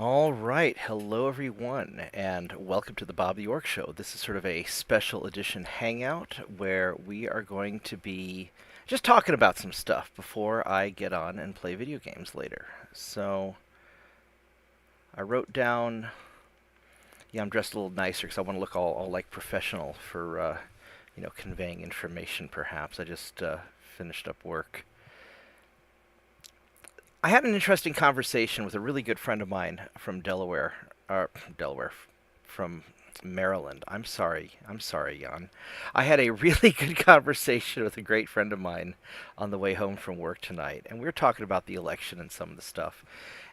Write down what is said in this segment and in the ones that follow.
All right, hello everyone, and welcome to the Bobtheorc Show. This is sort of a special edition hangout where we are going to be just talking about some stuff before I get on and play video games later. So I wrote down, yeah, I'm dressed a little nicer because I want to look all like professional for, conveying information. Perhaps I just finished up work. I had an interesting conversation with a really good friend of mine from Delaware, from Maryland. I'm sorry, Jan. I had a really good conversation with a great friend of mine on the way home from work tonight, and we were talking about the election and some of the stuff.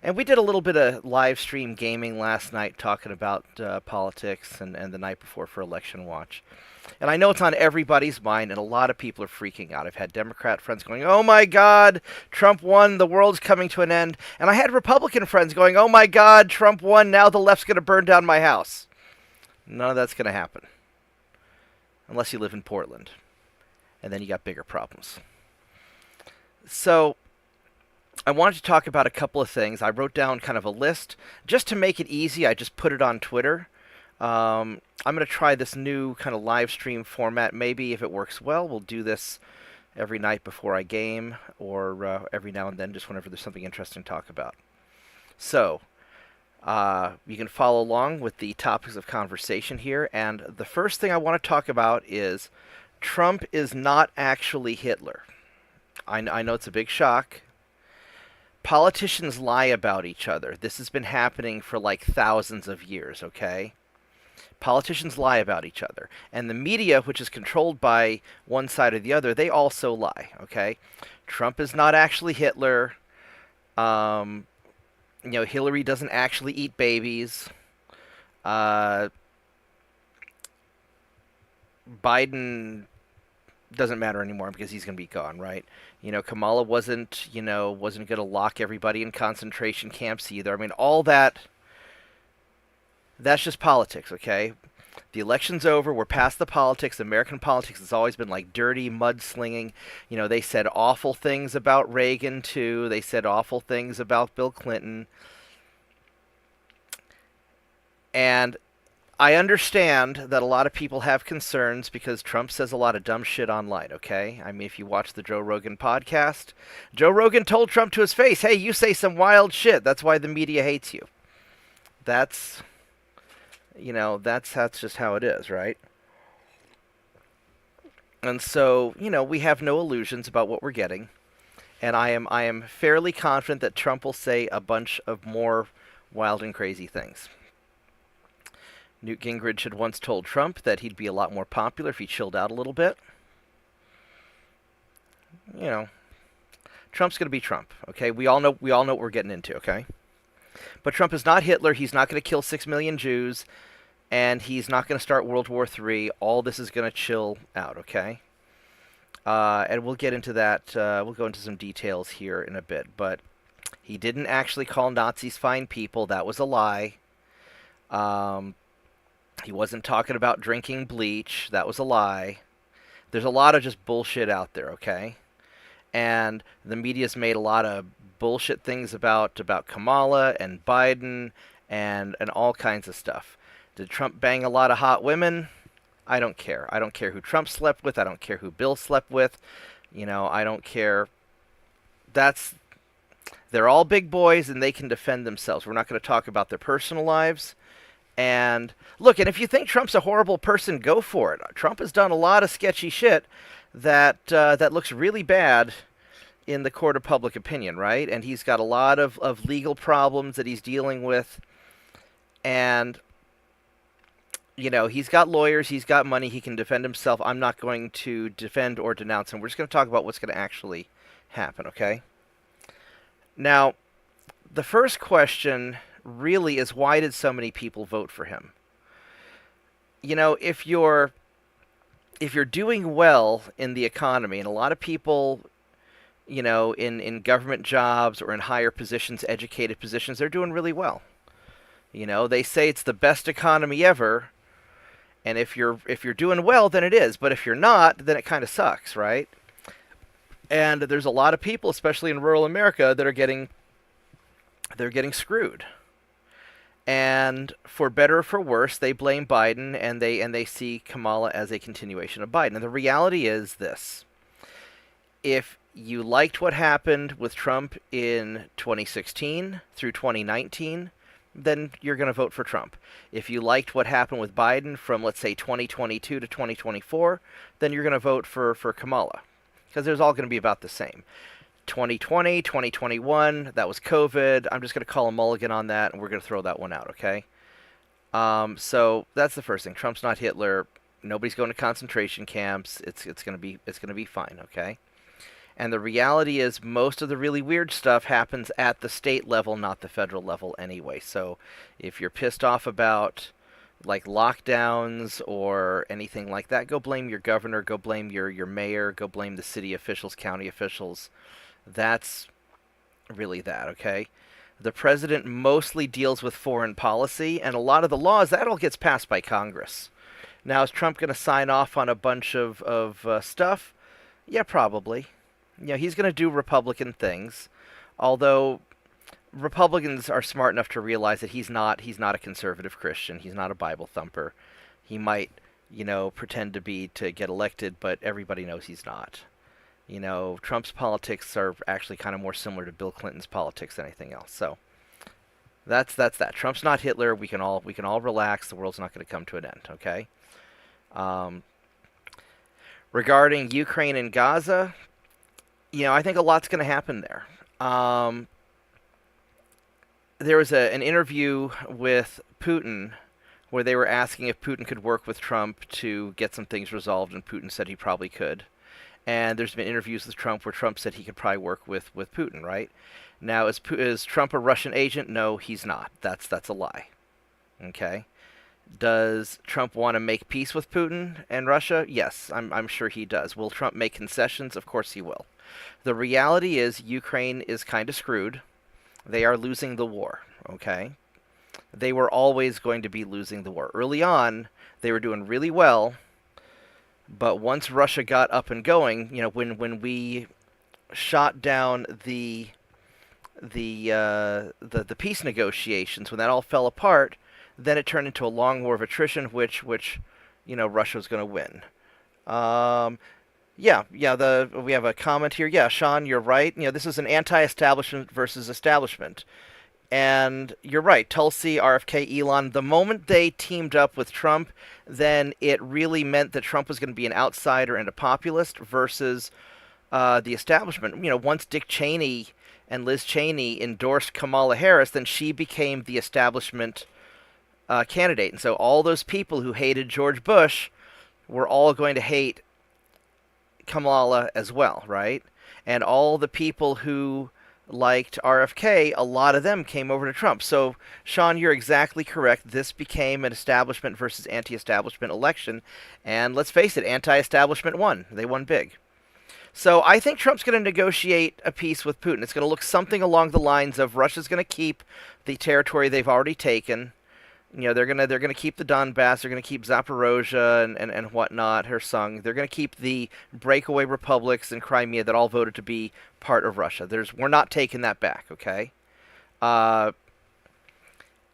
And we did a little bit of live stream gaming last night, talking about politics, and the night before for Election Watch. And I know it's on everybody's mind, and a lot of people are freaking out. I've had Democrat friends going, "Oh my God, Trump won, the world's coming to an end." And I had Republican friends going, "Oh my God, Trump won, now the left's going to burn down my house." None of that's going to happen. Unless you live in Portland. And then you got bigger problems. So, I wanted to talk about a couple of things. I wrote down kind of a list. Just to make it easy, I just put it on Twitter. I'm going to try this new kind of live stream format. Maybe if it works well, we'll do this every night before I game, or every now and then, just whenever there's something interesting to talk about. So, you can follow along with the topics of conversation here. And the first thing I want to talk about is Trump is not actually Hitler. I know it's a big shock. Politicians lie about each other. This has been happening for like thousands of years, okay? Politicians lie about each other. And the media, which is controlled by one side or the other, they also lie, okay? Trump is not actually Hitler. Hillary doesn't actually eat babies. Uh, Biden doesn't matter anymore because he's going to be gone, right? Kamala wasn't going to lock everybody in concentration camps either. I mean, all that's just politics, okay? The election's over. We're past the politics. American politics has always been like dirty mudslinging. They said awful things about Reagan, too. They said awful things about Bill Clinton. And I understand that a lot of people have concerns because Trump says a lot of dumb shit online, okay? I mean, if you watch the Joe Rogan podcast, Joe Rogan told Trump to his face, "Hey, you say some wild shit. That's why the media hates you." That's that's just how it is, right? And so, we have no illusions about what we're getting. And I am fairly confident that Trump will say a bunch of more wild and crazy things. Newt Gingrich had once told Trump that he'd be a lot more popular if he chilled out a little bit. Trump's going to be Trump, okay? We all know what we're getting into, okay? But Trump is not Hitler. He's not going to kill 6 million Jews, and he's not going to start World War III. All this is going to chill out, okay? And we'll get into that. We'll go into some details here in a bit. But he didn't actually call Nazis fine people. That was a lie. He wasn't talking about drinking bleach. That was a lie. There's a lot of just bullshit out there, okay? And the media's made a lot of bullshit things about Kamala and Biden and all kinds of stuff. Did Trump bang a lot of hot women? I don't care. I don't care who Trump slept with. I don't care who Bill slept with. I don't care. They're all big boys and they can defend themselves. We're not going to talk about their personal lives. And look, and if you think Trump's a horrible person, go for it. Trump has done a lot of sketchy shit that looks really bad in the court of public opinion, right? And he's got a lot of legal problems that he's dealing with. And, he's got lawyers, he's got money, he can defend himself. I'm not going to defend or denounce him. We're just going to talk about what's going to actually happen, okay? Now, the first question really is, why did so many people vote for him? If you're doing well in the economy, and a lot of people, in government jobs or in higher positions, educated positions, they're doing really well. They say it's the best economy ever, and if you're doing well, then it is. But if you're not, then it kind of sucks, right? And there's a lot of people, especially in rural America, that are getting screwed. And for better or for worse, they blame Biden, and they see Kamala as a continuation of Biden. And the reality is this: if you liked what happened with Trump in 2016 through 2019, then you're going to vote for Trump. If you liked what happened with Biden from, let's say, 2022 to 2024, then you're going to vote for Kamala. Because there's all going to be about the same. 2020, 2021, that was COVID. I'm just going to call a mulligan on that, and we're going to throw that one out, okay? So that's the first thing. Trump's not Hitler. Nobody's going to concentration camps. It's going to be fine, okay? And the reality is most of the really weird stuff happens at the state level, not the federal level anyway. So if you're pissed off about like lockdowns or anything like that, go blame your governor, go blame your mayor, go blame the city officials, county officials. That's really that, okay? The president mostly deals with foreign policy, and a lot of the laws, that all gets passed by Congress. Now, is Trump going to sign off on a bunch of stuff? Yeah, probably. He's going to do Republican things, although Republicans are smart enough to realize that he's not a conservative Christian. He's not a Bible thumper. He might, pretend to be to get elected, but everybody knows he's not. Trump's politics are actually kind of more similar to Bill Clinton's politics than anything else. So that's that. Trump's not Hitler. We can all relax. The world's not going to come to an end. Okay. Regarding Ukraine and Gaza, I think a lot's going to happen there. There was an interview with Putin where they were asking if Putin could work with Trump to get some things resolved, and Putin said he probably could. And there's been interviews with Trump where Trump said he could probably work with Putin, right? Now, is Trump a Russian agent? No, he's not. That's a lie. Okay? Does Trump want to make peace with Putin and Russia? Yes, I'm sure he does. Will Trump make concessions? Of course he will. The reality is Ukraine is kind of screwed. They are losing the war, okay? They were always going to be losing the war. Early on, they were doing really well, but once Russia got up and going, when we shot down the peace negotiations, when that all fell apart, then it turned into a long war of attrition, which Russia was going to win. We have a comment here. Yeah, Sean, you're right. This is an anti-establishment versus establishment. And you're right, Tulsi, RFK, Elon, the moment they teamed up with Trump, then it really meant that Trump was going to be an outsider and a populist versus the establishment. Once Dick Cheney and Liz Cheney endorsed Kamala Harris, then she became the establishment candidate. And so all those people who hated George Bush were all going to hate Kamala as well, right? And all the people who liked RFK, a lot of them came over to Trump. So, Sean, you're exactly correct. This became an establishment versus anti-establishment election. And let's face it, anti-establishment won. They won big. So I think Trump's going to negotiate a peace with Putin. It's going to look something along the lines of Russia's going to keep the territory they've already taken. They're gonna keep the Donbass. They're gonna keep Zaporozhye and whatnot. Kherson. They're gonna keep the breakaway republics in Crimea that all voted to be part of Russia. We're not taking that back, okay?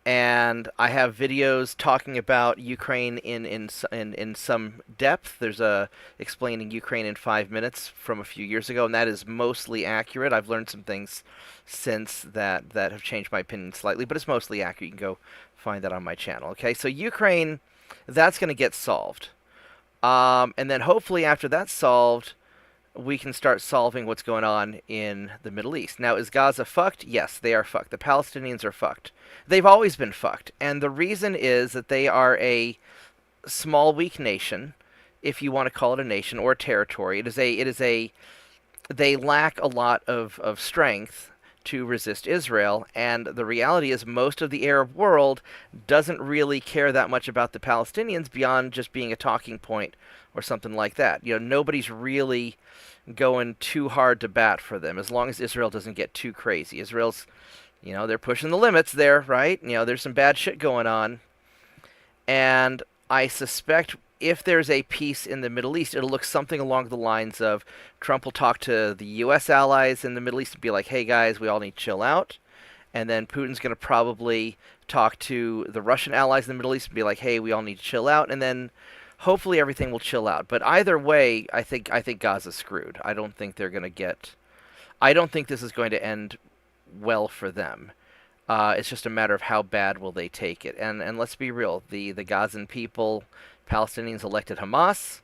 And I have videos talking about Ukraine in some depth. There's a explaining Ukraine in 5 minutes from a few years ago, and that is mostly accurate. I've learned some things since that have changed my opinion slightly, but it's mostly accurate. You can go find that on my channel. Okay, so Ukraine, that's going to get solved. And then hopefully after that's solved, we can start solving what's going on in the Middle East. Now, is Gaza fucked? Yes, they are fucked. The Palestinians are fucked. They've always been fucked. And the reason is that they are a small, weak nation, if you want to call it a nation or a territory. They lack a lot of strength to resist Israel, and the reality is most of the Arab world doesn't really care that much about the Palestinians beyond just being a talking point or something like that. Nobody's really going too hard to bat for them as long as Israel doesn't get too crazy. Israel's, they're pushing the limits there, right? There's some bad shit going on, and I suspect if there's a peace in the Middle East, it'll look something along the lines of Trump will talk to the U.S. allies in the Middle East and be like, hey guys, we all need to chill out. And then Putin's going to probably talk to the Russian allies in the Middle East and be like, hey, we all need to chill out, and then hopefully everything will chill out. But either way, I think Gaza's screwed. I don't think they're going to get. I don't think this is going to end well for them. It's just a matter of how bad will they take it. And let's be real, the Gazan people, Palestinians elected Hamas,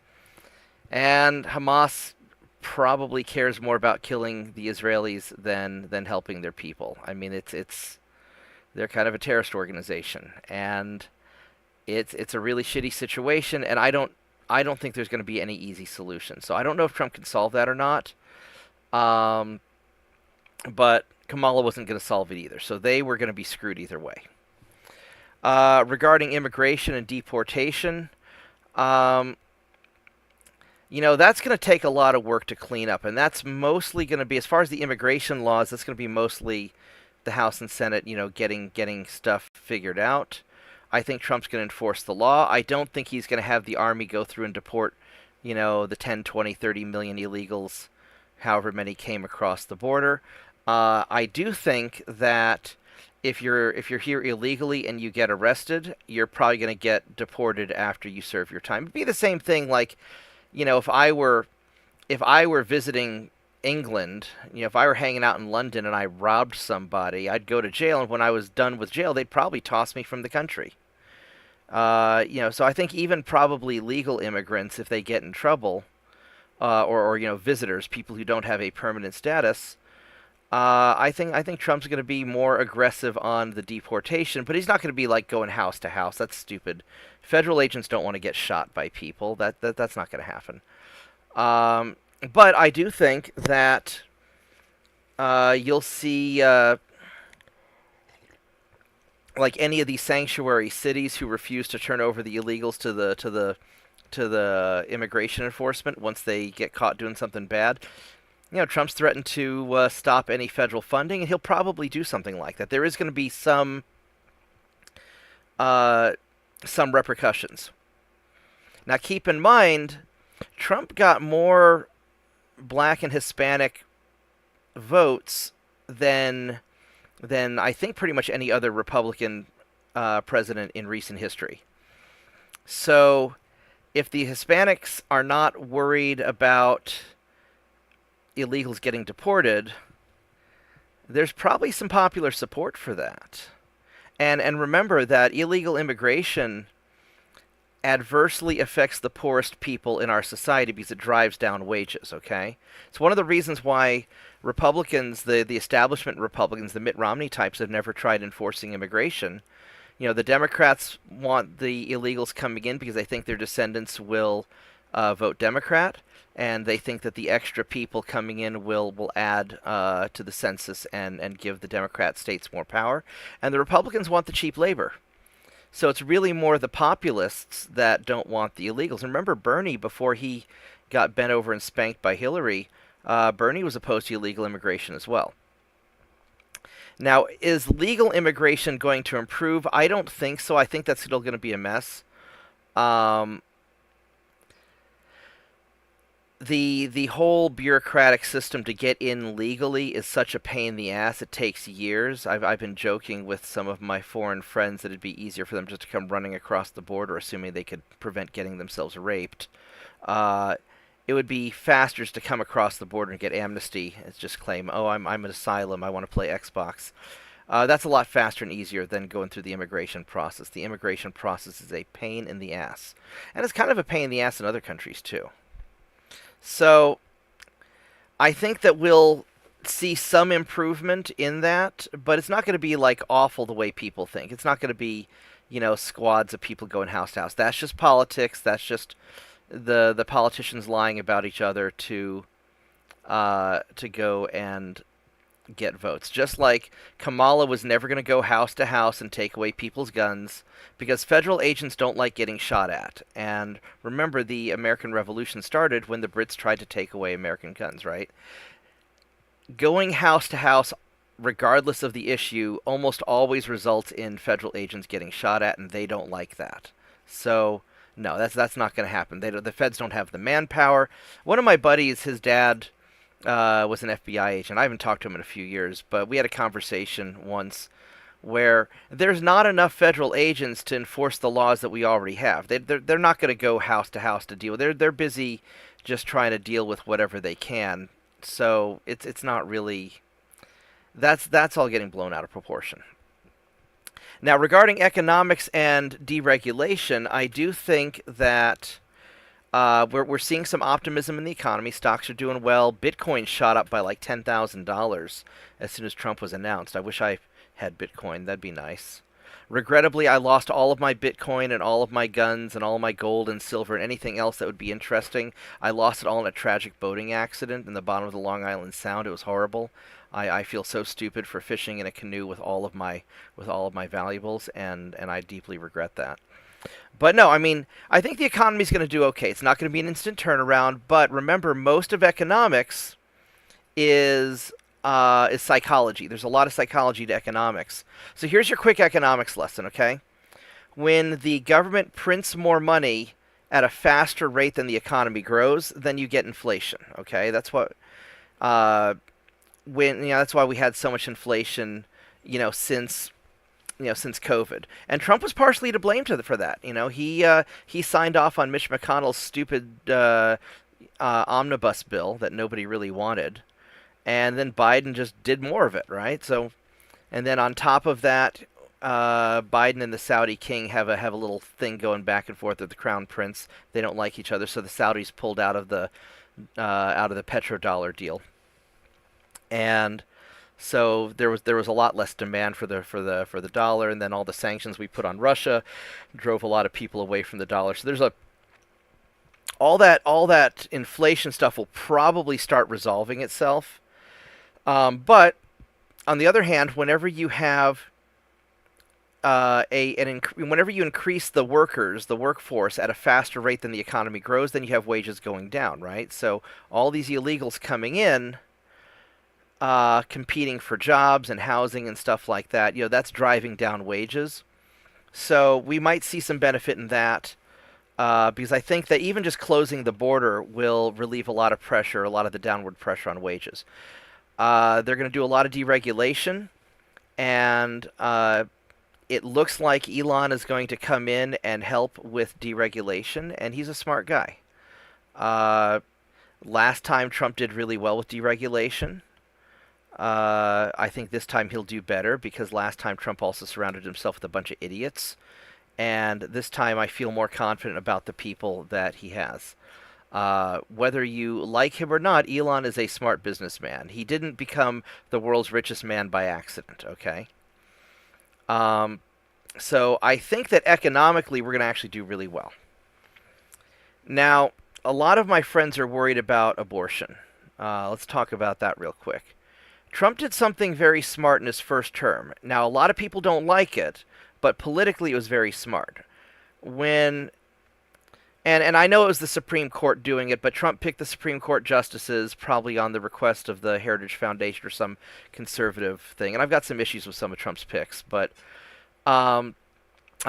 and Hamas probably cares more about killing the Israelis than helping their people. I mean, it's they're kind of a terrorist organization, and it's a really shitty situation. And I don't think there's going to be any easy solution. So I don't know if Trump can solve that or not. Um, but Kamala wasn't going to solve it either. So they were going to be screwed either way. Regarding immigration and deportation, um, that's going to take a lot of work to clean up, and that's mostly going to be, as far as the immigration laws, that's going to be mostly the House and Senate, getting stuff figured out. I think Trump's going to enforce the law. I don't think he's going to have the army go through and deport, the 10, 20, 30 million illegals, however many came across the border. I do think that if you're here illegally and you get arrested, you're probably going to get deported after you serve your time. It'd be the same thing like, if I were visiting England, if I were hanging out in London and I robbed somebody, I'd go to jail, and when I was done with jail, they'd probably toss me from the country. So I think even probably legal immigrants, if they get in trouble, or visitors, people who don't have a permanent status, I think Trump's going to be more aggressive on the deportation, but he's not going to be like going house to house. That's stupid. Federal agents don't want to get shot by people. That's not going to happen. But I do think that you'll see, like any of these sanctuary cities who refuse to turn over the illegals to the immigration enforcement once they get caught doing something bad. Trump's threatened to stop any federal funding, and he'll probably do something like that. There is going to be some repercussions. Now, keep in mind, Trump got more black and Hispanic votes than I think pretty much any other Republican president in recent history. So, if the Hispanics are not worried about illegals getting deported, there's probably some popular support for that. And remember that illegal immigration adversely affects the poorest people in our society because it drives down wages, okay? It's one of the reasons why Republicans, the establishment Republicans, the Mitt Romney types, have never tried enforcing immigration. The Democrats want the illegals coming in because they think their descendants will vote Democrat, and they think that the extra people coming in will add to the census and give the Democrat states more power. And the Republicans want the cheap labor. So it's really more the populists that don't want the illegals. And remember Bernie, before he got bent over and spanked by Hillary, Bernie was opposed to illegal immigration as well. Now, is legal immigration going to improve? I don't think so. I think that's still going to be a mess. The whole bureaucratic system to get in legally is such a pain in the ass. It takes years. I've been joking with some of my foreign friends that it'd be easier for them just to come running across the border, assuming they could prevent getting themselves raped. It would be faster just to come across the border and get amnesty. It's just claim, oh, I'm an asylum, I want to play Xbox. That's a lot faster and easier than going through the immigration process. The immigration process is a pain in the ass. And it's kind of a pain in the ass in other countries, too. So, I think that we'll see some improvement in that, but it's not going to be, like, awful the way people think. It's not going to be, squads of people going house to house. That's just politics. That's just the politicians lying about each other to go and get votes. Just like Kamala was never going to go house to house and take away people's guns because federal agents don't like getting shot at. And remember, the American Revolution started when the Brits tried to take away American guns, right? Going house to house, regardless of the issue, almost always results in federal agents getting shot at, and they don't like that. So no, that's not going to happen. The feds don't have the manpower. One of my buddies, his dad was an FBI agent. I haven't talked to him in a few years, but we had a conversation once where there's not enough federal agents to enforce the laws that we already have. They're not going to go house to house to deal. They're busy just trying to deal with whatever they can. So it's not really, that's all getting blown out of proportion. Now, regarding economics and deregulation, I do think that we're seeing some optimism in the economy. Stocks are doing well. Bitcoin shot up by like $10,000 as soon as Trump was announced. I wish I had Bitcoin. That'd be nice. Regrettably, I lost all of my Bitcoin and all of my guns and all of my gold and silver and anything else that would be interesting. I lost it all in a tragic boating accident in the bottom of the Long Island Sound. It was horrible. I feel so stupid for fishing in a canoe with all of my valuables, and I deeply regret that. But no, I mean, I think the economy's going to do okay. It's not going to be an instant turnaround, but remember, most of economics is psychology. There's a lot of psychology to economics. So here's your quick economics lesson, okay? When the government prints more money at a faster rate than the economy grows, then you get inflation, okay? That's what that's why we had so much inflation, since since COVID. And Trump was partially to blame for that. He signed off on Mitch McConnell's stupid omnibus bill that nobody really wanted, and then Biden just did more of it, right? So, and then on top of that, Biden and the Saudi king have a little thing going back and forth with the crown prince. They don't like each other, so the Saudis pulled out of the petrodollar deal, and so there was a lot less demand for the dollar, and then all the sanctions we put on Russia drove a lot of people away from the dollar. So there's all that inflation stuff will probably start resolving itself. But on the other hand, whenever you have whenever you increase the workforce at a faster rate than the economy grows, then you have wages going down, right? So all these illegals coming in, competing for jobs and housing and stuff like that, that's driving down wages. So we might see some benefit in that, because I think that even just closing the border will relieve a lot of pressure, a lot of the downward pressure on wages. They're going to do a lot of deregulation, and it looks like Elon is going to come in and help with deregulation, and he's a smart guy. Last time Trump did really well with deregulation. I think this time he'll do better, because last time Trump also surrounded himself with a bunch of idiots. And this time I feel more confident about the people that he has. Whether you like him or not, Elon is a smart businessman. He didn't become the world's richest man by accident, okay? So I think that economically we're going to actually do really well. Now, a lot of my friends are worried about abortion. Let's talk about that real quick. Trump did something very smart in his first term. Now, a lot of people don't like it, but politically it was very smart. And I know it was the Supreme Court doing it, but Trump picked the Supreme Court justices probably on the request of the Heritage Foundation or some conservative thing. And I've got some issues with some of Trump's picks, but I'm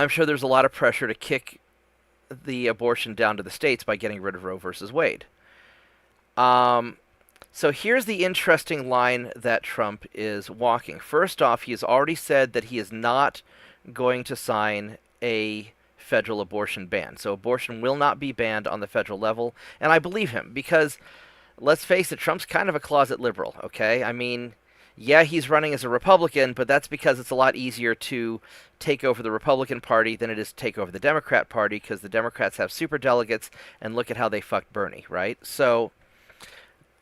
sure there's a lot of pressure to kick the abortion down to the states by getting rid of Roe versus Wade. So here's the interesting line that Trump is walking. First off, he has already said that he is not going to sign a federal abortion ban. So abortion will not be banned on the federal level, and I believe him, because let's face it, Trump's kind of a closet liberal, okay? I mean, yeah, he's running as a Republican, but that's because it's a lot easier to take over the Republican Party than it is to take over the Democrat Party, because the Democrats have superdelegates, and look at how they fucked Bernie, right? So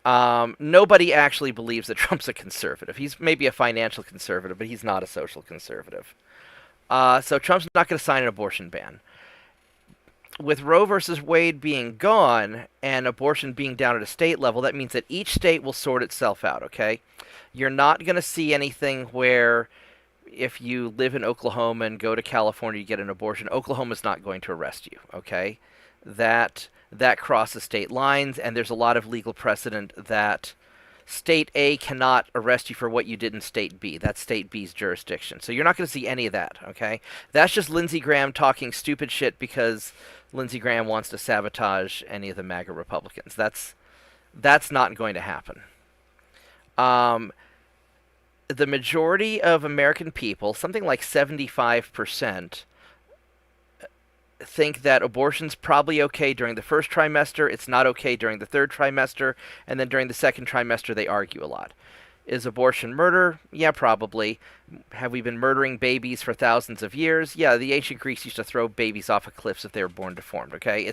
nobody actually believes that Trump's a conservative. He's maybe a financial conservative, but he's not a social conservative. So Trump's not going to sign an abortion ban. With Roe versus Wade being gone and abortion being down at a state level, that means that each state will sort itself out, okay? You're not going to see anything where if you live in Oklahoma and go to California, you get an abortion. Oklahoma's not going to arrest you, okay? That crosses state lines, and there's a lot of legal precedent that State A cannot arrest you for what you did in State B. That's State B's jurisdiction. So you're not going to see any of that, okay? That's just Lindsey Graham talking stupid shit because Lindsey Graham wants to sabotage any of the MAGA Republicans. That's not going to happen. the majority of American people, something like 75%, think that abortion's probably okay during the first trimester, it's not okay during the third trimester, and then during the second trimester they argue a lot. Is abortion murder? Yeah, probably. Have we been murdering babies for thousands of years? Yeah, the ancient Greeks used to throw babies off of cliffs if they were born deformed, okay?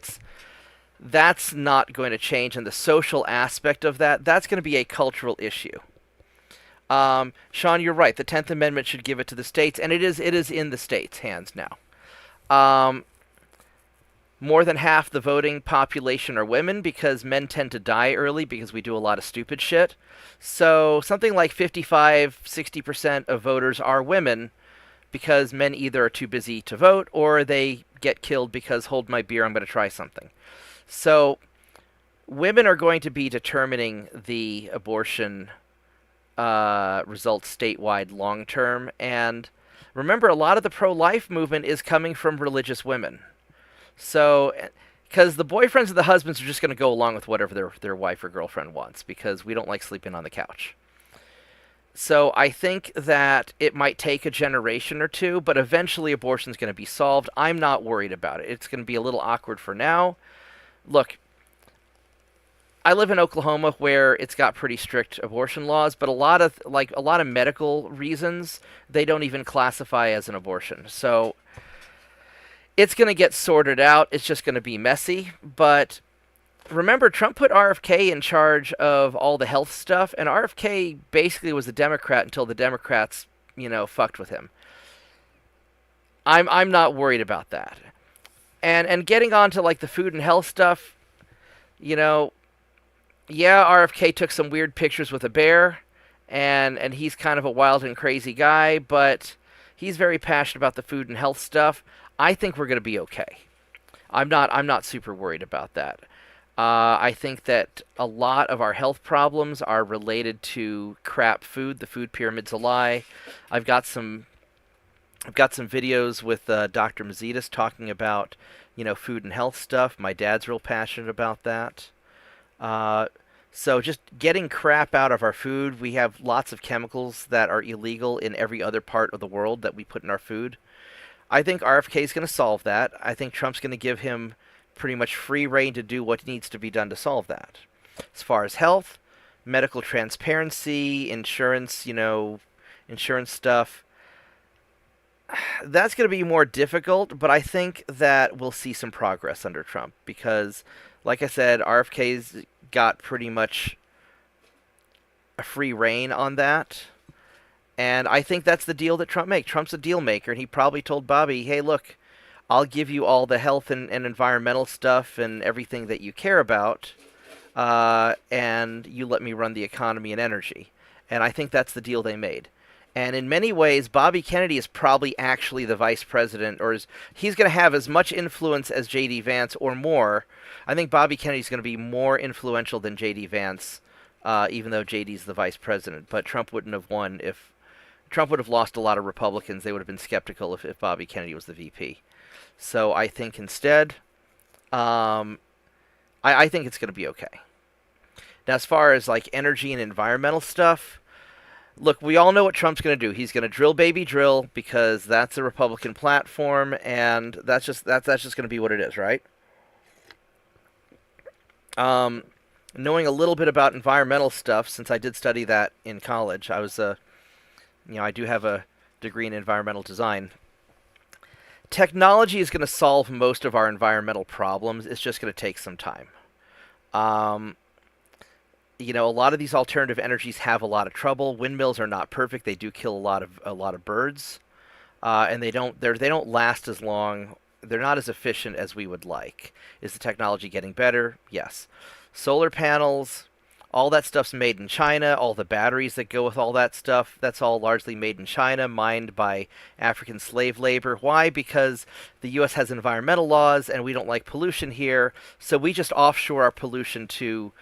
That's not going to change, and the social aspect of that's going to be a cultural issue. Sean, you're right. The 10th Amendment should give it to the states, and it is in the states' hands now. Um, More than half the voting population are women because men tend to die early because we do a lot of stupid shit. So something like 55, 60% of voters are women because men either are too busy to vote or they get killed because hold my beer, I'm going to try something. So women are going to be determining the abortion results statewide long term. And remember, a lot of the pro-life movement is coming from religious women. So, because the boyfriends and the husbands are just going to go along with whatever their wife or girlfriend wants because we don't like sleeping on the couch. So I think that it might take a generation or two, but eventually abortion's going to be solved. I'm not worried about it. It's going to be a little awkward for now. Look, I live in Oklahoma where it's got pretty strict abortion laws, but a lot of medical reasons they don't even classify as an abortion. So it's going to get sorted out. It's just going to be messy. But remember, Trump put RFK in charge of all the health stuff, and RFK basically was a Democrat until the Democrats, fucked with him. I'm not worried about that. And getting on to like the food and health stuff, you know, yeah, RFK took some weird pictures with a bear, and he's kind of a wild and crazy guy, but he's very passionate about the food and health stuff. I think we're going to be okay. I'm not super worried about that. I think that a lot of our health problems are related to crap food. The food pyramid's a lie. I've got some videos with Dr. Mazetas talking about, food and health stuff. My dad's real passionate about that. So just getting crap out of our food. We have lots of chemicals that are illegal in every other part of the world that we put in our food. I think RFK is going to solve that. I think Trump's going to give him pretty much free reign to do what needs to be done to solve that. As far as health, medical transparency, insurance, insurance stuff, that's going to be more difficult, but I think that we'll see some progress under Trump because, like I said, RFK's got pretty much a free reign on that. And I think that's the deal that Trump makes. Trump's a deal maker, and he probably told Bobby, hey, look, I'll give you all the health and environmental stuff and everything that you care about, and you let me run the economy and energy. And I think that's the deal they made. And in many ways, Bobby Kennedy is probably actually the vice president, or he's going to have as much influence as J.D. Vance or more. I think Bobby Kennedy's going to be more influential than J.D. Vance, even though J.D.'s the vice president. But Trump wouldn't have won if Trump would have lost a lot of Republicans. They would have been skeptical if Bobby Kennedy was the VP. So I think instead, I think it's going to be okay. Now, as far as like energy and environmental stuff, look, we all know what Trump's going to do. He's going to drill, baby, drill, because that's a Republican platform, and that's just going to be what it is, right? Knowing a little bit about environmental stuff, since I did study that in college, I do have a degree in environmental design. Technology is going to solve most of our environmental problems. It's just going to take some time. A lot of these alternative energies have a lot of trouble. Windmills are not perfect. They do kill a lot of birds, and they don't last as long. They're not as efficient as we would like. Is the technology getting better? Yes. Solar panels, all that stuff's made in China. All the batteries that go with all that stuff, that's all largely made in China, mined by African slave labor. Why? Because the U.S. has environmental laws, and we don't like pollution here, so we just offshore our pollution to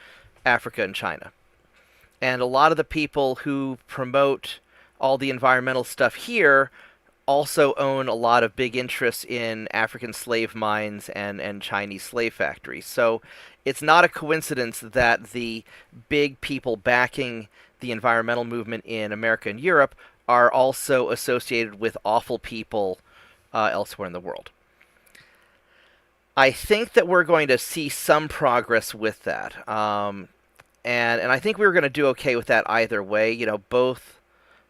Africa and China. And a lot of the people who promote all the environmental stuff here also own a lot of big interests in African slave mines and Chinese slave factories. So it's not a coincidence that the big people backing the environmental movement in America and Europe are also associated with awful people elsewhere in the world. I think that we're going to see some progress with that. And I think we were going to do okay with that either way.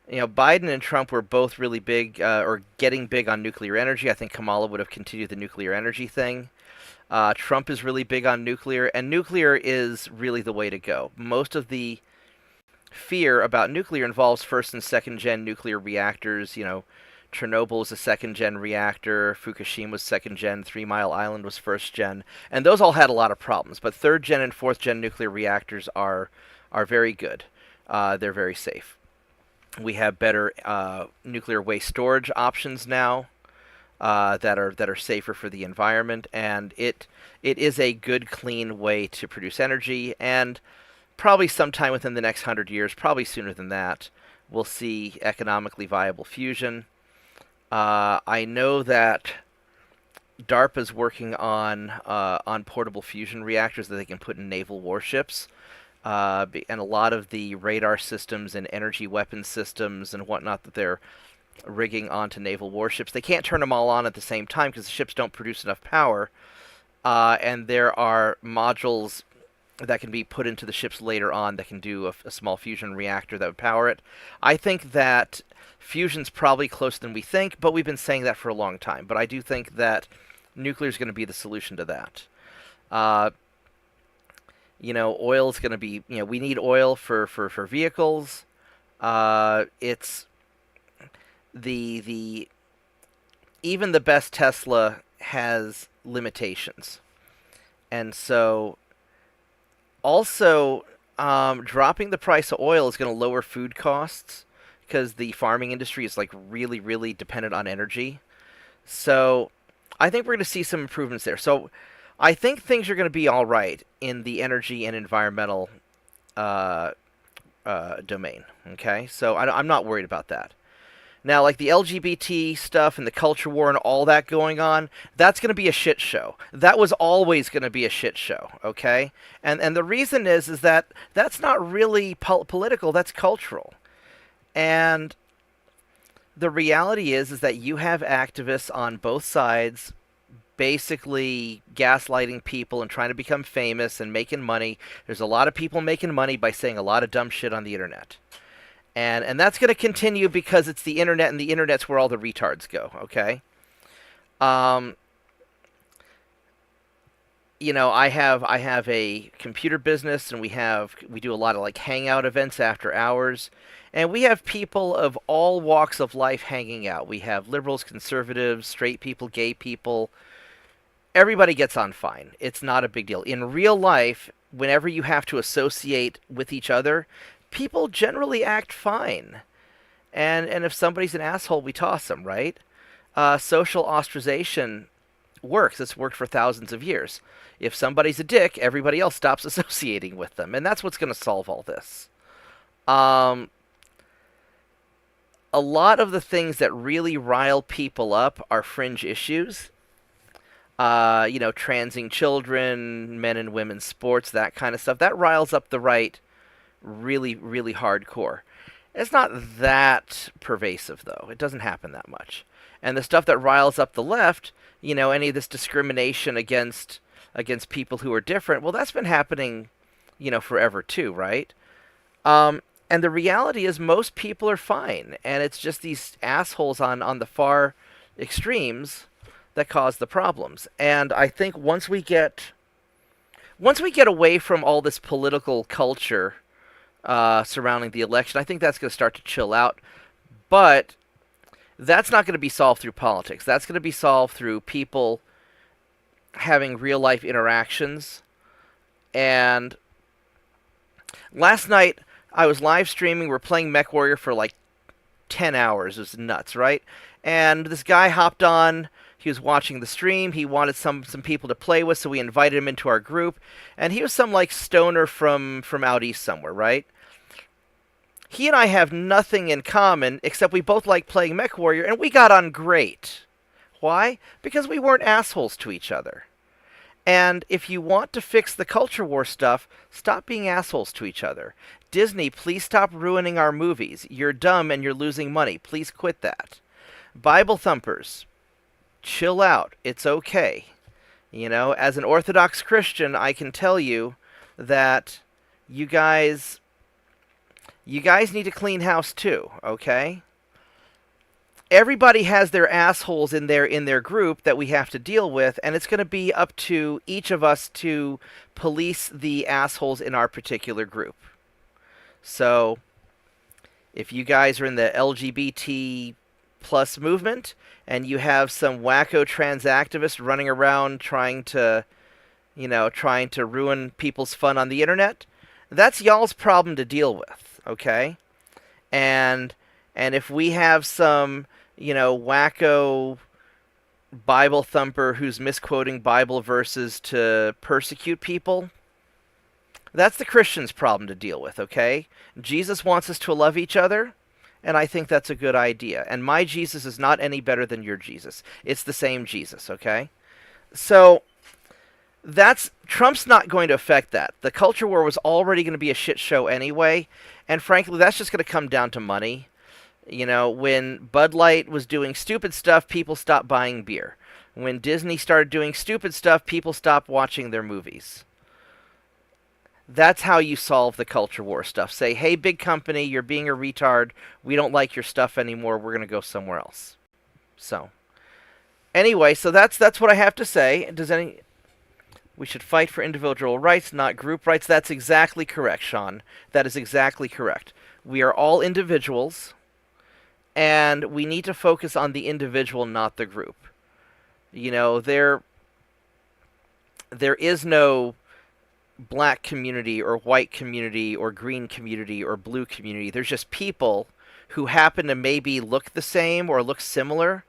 Biden and Trump were both really big or getting big on nuclear energy. I think Kamala would have continued the nuclear energy thing. Trump is really big on nuclear, and nuclear is really the way to go. Most of the fear about nuclear involves first and second gen nuclear reactors. Chernobyl was a second gen reactor, Fukushima was second gen, 3 Mile Island was first gen, and those all had a lot of problems. But third gen and fourth gen nuclear reactors are very good. They're very safe. We have better nuclear waste storage options now that are safer for the environment, and it is a good, clean way to produce energy. And probably sometime within the next 100 years, probably sooner than that, we'll see economically viable fusion. I know that DARPA's working on portable fusion reactors that they can put in naval warships. And a lot of the radar systems and energy weapon systems and whatnot that they're rigging onto naval warships, they can't turn them all on at the same time because the ships don't produce enough power. And there are modules that can be put into the ships later on that can do a small fusion reactor that would power it. I think that fusion's probably closer than we think, but we've been saying that for a long time. But I do think that nuclear is going to be the solution to that. Oil is going to be, we need oil for vehicles. It's the even the best Tesla has limitations. And so also dropping the price of oil is going to lower food costs because the farming industry is like really, really dependent on energy. So I think we're going to see some improvements there. So I think things are going to be all right in the energy and environmental domain. Okay, so I'm not worried about that. Now, like the LGBT stuff and the culture war and all that going on, that's going to be a shit show. That was always going to be a shit show. Okay, and the reason is that that's not really political. That's cultural, and the reality is that you have activists on both sides basically gaslighting people and trying to become famous and making money. There's a lot of people making money by saying a lot of dumb shit on the internet. And that's going to continue because it's the internet, and the internet's where all the retards go, okay? I have a computer business, and we do a lot of like hangout events after hours, and we have people of all walks of life hanging out. We have liberals, conservatives, straight people, gay people. Everybody gets on fine. It's not a big deal. In real life, whenever you have to associate with each other, people generally act fine. And if somebody's an asshole, we toss them, right? Social ostracization works. It's worked for thousands of years. If somebody's a dick, everybody else stops associating with them. And that's what's going to solve all this. A lot of the things that really rile people up are fringe issues. Transing children, men and women's sports, that kind of stuff. That riles up the right really, really hardcore. It's not that pervasive, though. It doesn't happen that much. And the stuff that riles up the left, any of this discrimination against people who are different, well, that's been happening, forever too, right? And the reality is most people are fine, and it's just these assholes on the far extremes that cause the problems. And I think once we get away from all this political culture surrounding the election, I think that's going to start to chill out. But that's not going to be solved through politics. That's going to be solved through people having real life interactions. And last night I was live streaming. We're playing MechWarrior for like 10 hours. It was nuts, right? And this guy hopped on. He was watching the stream. He wanted some people to play with, so we invited him into our group. And he was some like stoner from out east somewhere, right? He and I have nothing in common except we both like playing MechWarrior, and we got on great. Why? Because we weren't assholes to each other. And if you want to fix the culture war stuff, stop being assholes to each other. Disney, please stop ruining our movies. You're dumb and you're losing money. Please quit that. Bible thumpers, chill out. It's okay. You know, as an Orthodox Christian, I can tell you that you guys need to clean house too, okay? Everybody has their assholes in their group that we have to deal with, and it's going to be up to each of us to police the assholes in our particular group. So, if you guys are in the LGBT plus movement, and you have some wacko trans activist running around trying to ruin people's fun on the internet, that's y'all's problem to deal with, okay? And if we have some, wacko Bible thumper who's misquoting Bible verses to persecute people, that's the Christian's problem to deal with, okay? Jesus wants us to love each other, and I think that's a good idea. And my Jesus is not any better than your Jesus. It's the same Jesus, okay? So Trump's not going to affect that. The culture war was already going to be a shit show anyway, and frankly, that's just going to come down to money. When Bud Light was doing stupid stuff, people stopped buying beer. When Disney started doing stupid stuff, people stopped watching their movies. That's how you solve the culture war stuff. Say, hey, big company, you're being a retard. We don't like your stuff anymore. We're going to go somewhere else. So, anyway, so that's what I have to say. We should fight for individual rights, not group rights. That's exactly correct, Sean. That is exactly correct. We are all individuals, and we need to focus on the individual, not the group. There is no black community or white community or green community or blue community. There's just people who happen to maybe look the same or look similar,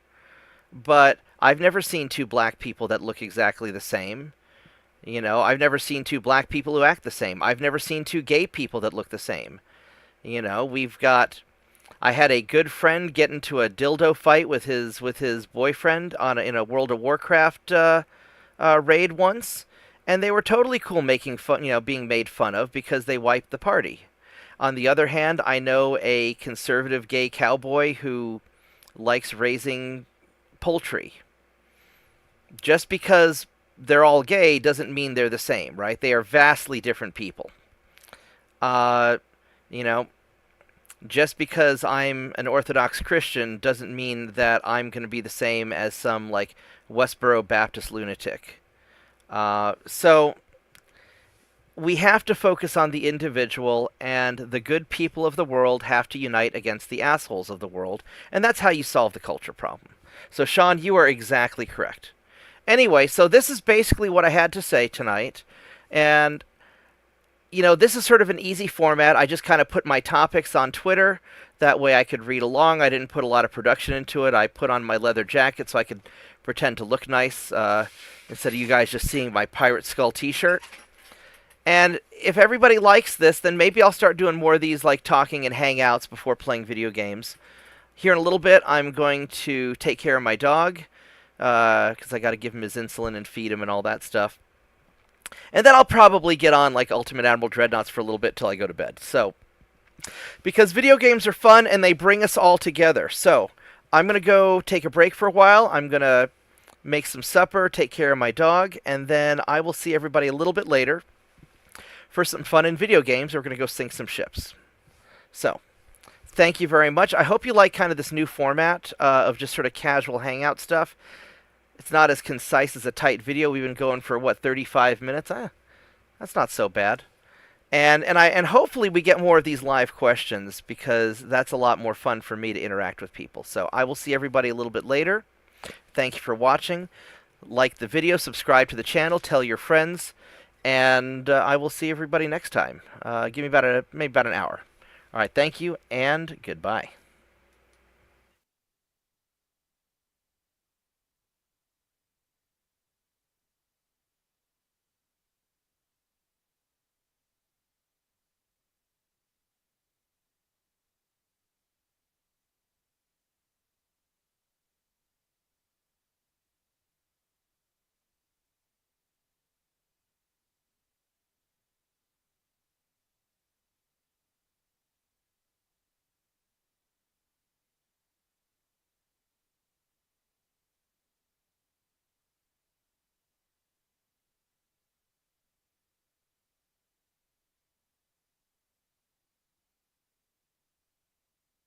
but I've never seen two black people that look exactly the same. I've never seen two black people who act the same. I've never seen two gay people that look the same. I had a good friend get into a dildo fight with his boyfriend in a World of Warcraft raid once, and they were totally cool making fun, being made fun of because they wiped the party. On the other hand, I know a conservative gay cowboy who likes raising poultry. Just because they're all gay doesn't mean they're the same, right? They are vastly different people. Just because I'm an Orthodox Christian doesn't mean that I'm going to be the same as some, Westboro Baptist lunatic. So we have to focus on the individual, and the good people of the world have to unite against the assholes of the world, and that's how you solve the culture problem. So, Sean, you are exactly correct. Anyway, so this is basically what I had to say tonight, and this is sort of an easy format. I just kind of put my topics on Twitter. That way I could read along. I didn't put a lot of production into it. I put on my leather jacket so I could pretend to look nice instead of you guys just seeing my Pirate Skull t-shirt. And if everybody likes this, then maybe I'll start doing more of these talking and hangouts before playing video games. Here in a little bit, I'm going to take care of my dog because I got to give him his insulin and feed him and all that stuff. And then I'll probably get on Ultimate Admiral Dreadnoughts for a little bit till I go to bed. So, because video games are fun and they bring us all together. So, I'm going to go take a break for a while. I'm going to make some supper, take care of my dog, and then I will see everybody a little bit later for some fun in video games. We're going to go sink some ships. So, thank you very much. I hope you like kind of this new format of just sort of casual hangout stuff. It's not as concise as a tight video. We've been going for, 35 minutes? That's not so bad. And hopefully we get more of these live questions because that's a lot more fun for me to interact with people. So I will see everybody a little bit later. Thank you for watching. Like the video, subscribe to the channel, tell your friends, and I will see everybody next time. Give me maybe about an hour. All right, thank you, and goodbye.